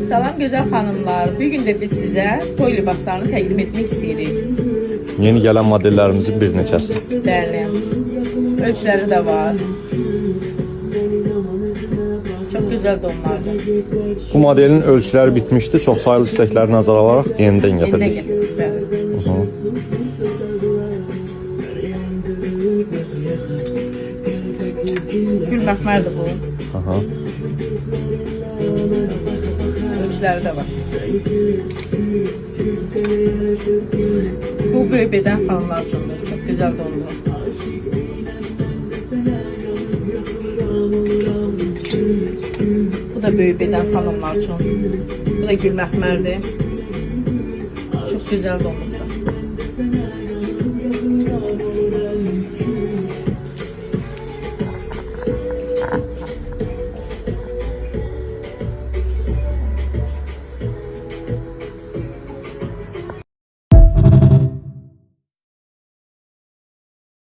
Salam gözəl xanımlar. Bugün də biz sizə toy libaslarını təqdim etmək istəyirik. Yeni gələn modellərimizin bir neçəsi. Bəli. Ölçüləri də var. Çox gözəldir onlar da. Bu modelin ölçüləri bitmişdi. Çox sayılı istəkləri nəzərə alaraq yenidən gətirdik. Bəli. Gül məxmərdir bu. Aha. Ölçüləri də var. Bu böyük beden xanımlar üçündür. Çox gözəl dondur. Bu da böyük beden xanımlar üçün. Bu da gül məxmərdir. Çox gözəl dondur.